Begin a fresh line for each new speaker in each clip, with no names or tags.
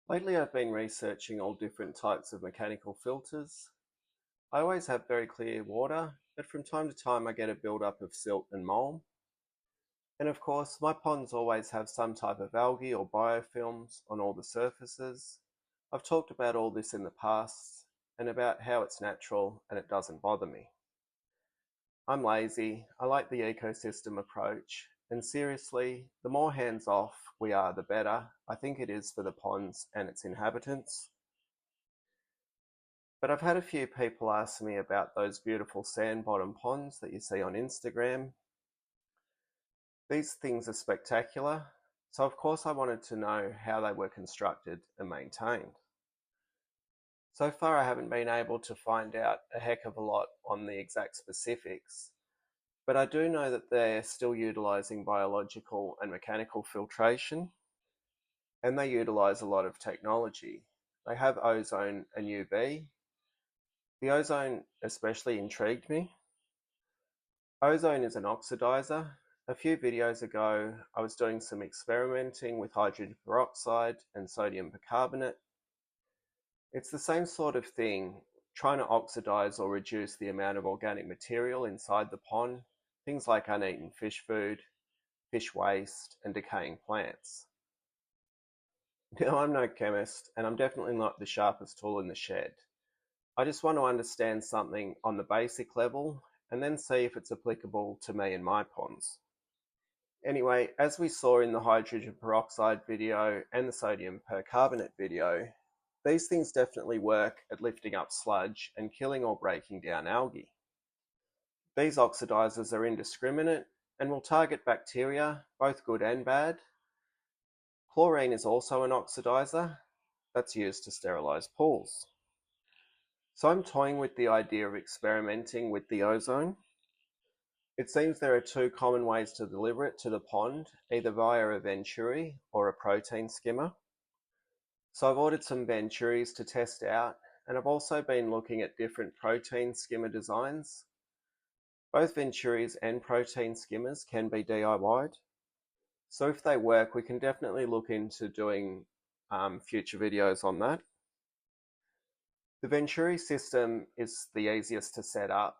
Lately I've been researching all different types of mechanical filters. I always have very clear water, but from time to time I get a buildup of silt and mold. And of course, my ponds always have some type of algae or biofilms on all the surfaces. I've talked about all this in the past and about how it's natural and it doesn't bother me. I'm lazy, I like the ecosystem approach, and seriously, the more hands-off we are, the better. I think it is for the ponds and its inhabitants. But I've had a few people ask me about those beautiful sand bottom ponds that you see on Instagram. These things are spectacular, so of course I wanted to know how they were constructed and maintained. So far I haven't been able to find out a heck of a lot on the exact specifics, but I do know that they're still utilising biological and mechanical filtration, and they utilise a lot of technology. They have ozone and UV. The ozone especially intrigued me. Ozone is an oxidizer. A few videos ago, I was doing some experimenting with hydrogen peroxide and sodium bicarbonate. It's the same sort of thing, trying to oxidize or reduce the amount of organic material inside the pond, things like uneaten fish food, fish waste, and decaying plants. Now, I'm no chemist, and I'm definitely not the sharpest tool in the shed. I just want to understand something on the basic level and then see if it's applicable to me and my ponds. Anyway, as we saw in the hydrogen peroxide video and the sodium percarbonate video, these things definitely work at lifting up sludge and killing or breaking down algae. These oxidizers are indiscriminate and will target bacteria, both good and bad. Chlorine is also an oxidizer that's used to sterilize pools. So I'm toying with the idea of experimenting with the ozone. It seems there are two common ways to deliver it to the pond, either via a venturi or a protein skimmer. So I've ordered some venturis to test out, and I've also been looking at different protein skimmer designs. Both venturis and protein skimmers can be DIY'd. So if they work, we can definitely look into doing future videos on that. The venturi system is the easiest to set up,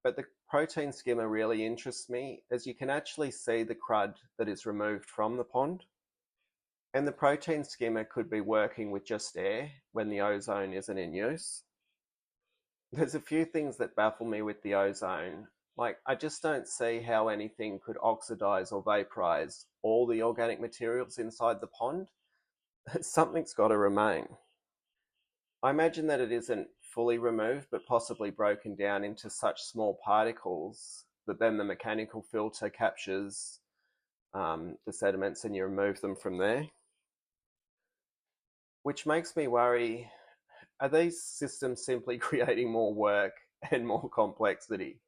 but the protein skimmer really interests me as you can actually see the crud that is removed from the pond. And the protein skimmer could be working with just air when the ozone isn't in use. There's a few things that baffle me with the ozone. Like, I just don't see how anything could oxidize or vaporize all the organic materials inside the pond. Something's got to remain. I imagine that it isn't fully removed, but possibly broken down into such small particles that then the mechanical filter captures the sediments and you remove them from there. Which makes me worry, are these systems simply creating more work and more complexity?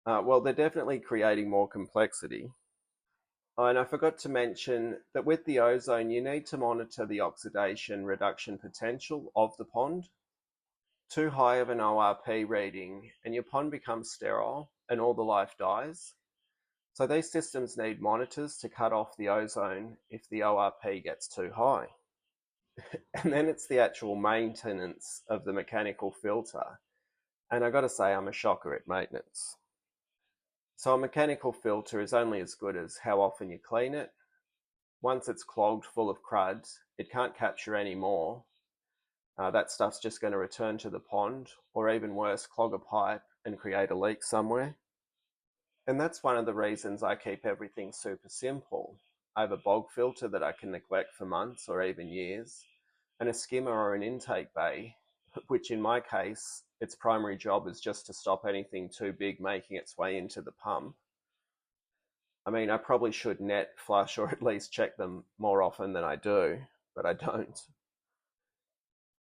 Well, they're definitely creating more complexity. Oh, and I forgot to mention that with the ozone, you need to monitor the oxidation reduction potential of the pond. Too high of an ORP reading and your pond becomes sterile and all the life dies. So these systems need monitors to cut off the ozone if the ORP gets too high. And then it's the actual maintenance of the mechanical filter. And I gotta say, I'm a shocker at maintenance. So a mechanical filter is only as good as how often you clean it. Once it's clogged full of crud, it can't capture any more. That stuff's just going to return to the pond, or even worse, clog a pipe and create a leak somewhere. And that's one of the reasons I keep everything super simple. I have a bog filter that I can neglect for months or even years, and a skimmer or an intake bay, which in my case, its primary job is just to stop anything too big making its way into the pump. I mean, I probably should net flush or at least check them more often than I do, but I don't.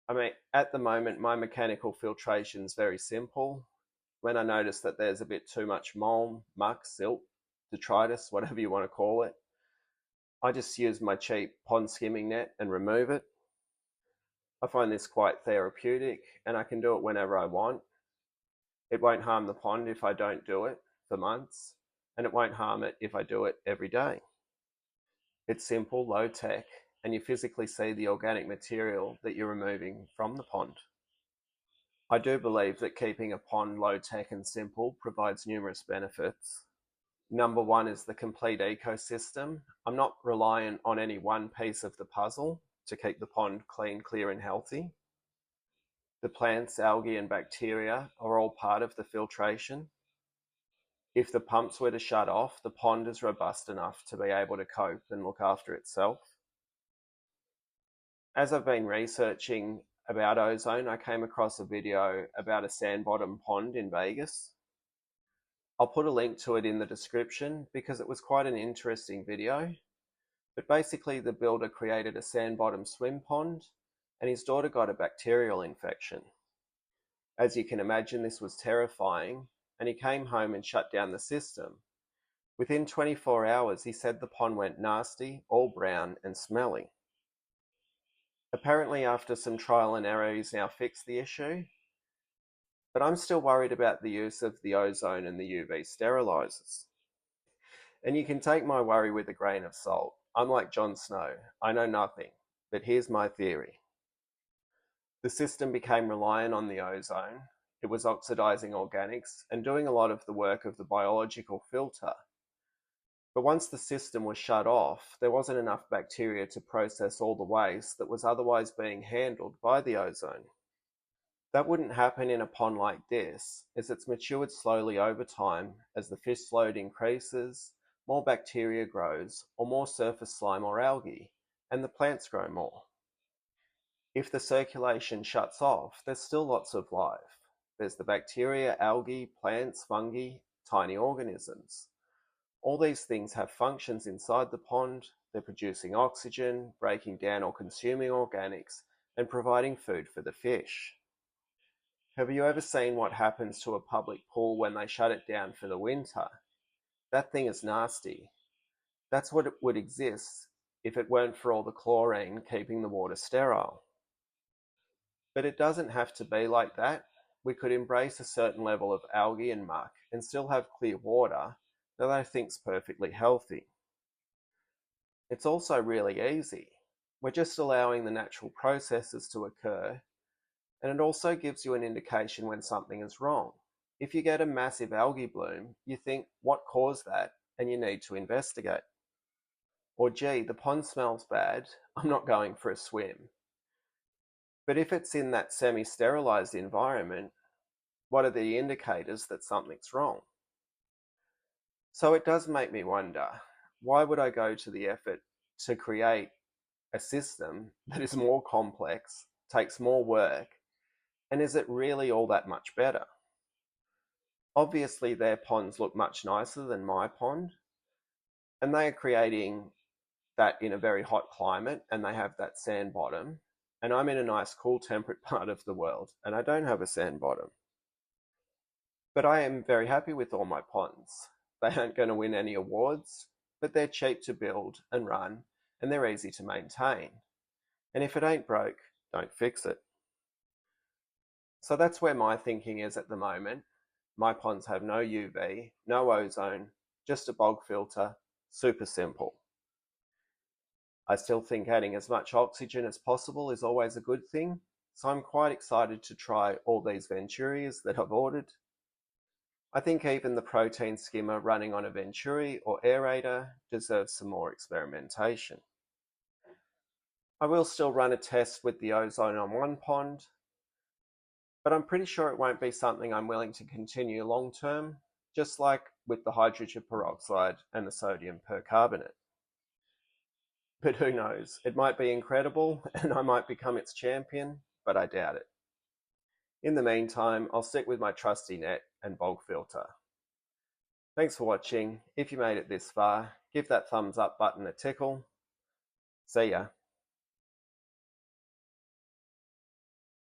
I mean, at the moment, my mechanical filtration is very simple. When I notice that there's a bit too much mold, muck, silt, detritus, whatever you want to call it, I just use my cheap pond skimming net and remove it. I find this quite therapeutic and I can do it whenever I want. It won't harm the pond if I don't do it for months, and it won't harm it if I do it every day. It's simple, low tech, and you physically see the organic material that you're removing from the pond. I do believe that keeping a pond low-tech and simple provides numerous benefits. Number one is the complete ecosystem. I'm not reliant on any one piece of the puzzle to keep the pond clean, clear, and healthy. The plants, algae, and bacteria are all part of the filtration. If the pumps were to shut off, the pond is robust enough to be able to cope and look after itself. As I've been researching about ozone, I came across a video about a sand bottom pond in Vegas. I'll put a link to it in the description because it was quite an interesting video. But basically, the builder created a sand bottom swim pond and his daughter got a bacterial infection. As you can imagine, this was terrifying, and he came home and shut down the system. Within 24 hours, he said the pond went nasty, all brown and smelly. Apparently, after some trial and error, he's now fixed the issue, but I'm still worried about the use of the ozone and the UV sterilizers. And you can take my worry with a grain of salt. I'm like Jon Snow. I know nothing, but here's my theory. The system became reliant on the ozone. It was oxidizing organics and doing a lot of the work of the biological filter. But once the system was shut off, there wasn't enough bacteria to process all the waste that was otherwise being handled by the ozone. That wouldn't happen in a pond like this, as it's matured slowly over time as the fish load increases, more bacteria grows, or more surface slime or algae, and the plants grow more. If the circulation shuts off, there's still lots of life. There's the bacteria, algae, plants, fungi, tiny organisms. All these things have functions inside the pond. They're producing oxygen, breaking down or consuming organics, and providing food for the fish. Have you ever seen what happens to a public pool when they shut it down for the winter? That thing is nasty. That's what it would exist if it weren't for all the chlorine keeping the water sterile. But it doesn't have to be like that. We could embrace a certain level of algae and muck and still have clear water that I think's perfectly healthy. It's also really easy. We're just allowing the natural processes to occur, and it also gives you an indication when something is wrong. If you get a massive algae bloom, you think, what caused that? And you need to investigate. Or gee, the pond smells bad, I'm not going for a swim. But if it's in that semi-sterilized environment, what are the indicators that something's wrong? So it does make me wonder, why would I go to the effort to create a system that is more complex, takes more work, and is it really all that much better? Obviously, their ponds look much nicer than my pond, and they are creating that in a very hot climate, and they have that sand bottom, and I'm in a nice, cool, temperate part of the world, and I don't have a sand bottom. But I am very happy with all my ponds. They aren't going to win any awards, but they're cheap to build and run, and they're easy to maintain. And if it ain't broke, don't fix it. So that's where my thinking is at the moment. My ponds have no UV, no ozone, just a bog filter, super simple. I still think adding as much oxygen as possible is always a good thing, so I'm quite excited to try all these Venturias that I've ordered. I think even the protein skimmer running on a Venturi or aerator deserves some more experimentation. I will still run a test with the ozone on one pond, but I'm pretty sure it won't be something I'm willing to continue long term, just like with the hydrogen peroxide and the sodium percarbonate. But who knows, it might be incredible and I might become its champion, but I doubt it. In the meantime, I'll stick with my trusty net and bog filter. Thanks for watching. If you made it this far, give that thumbs up button a tickle. See ya.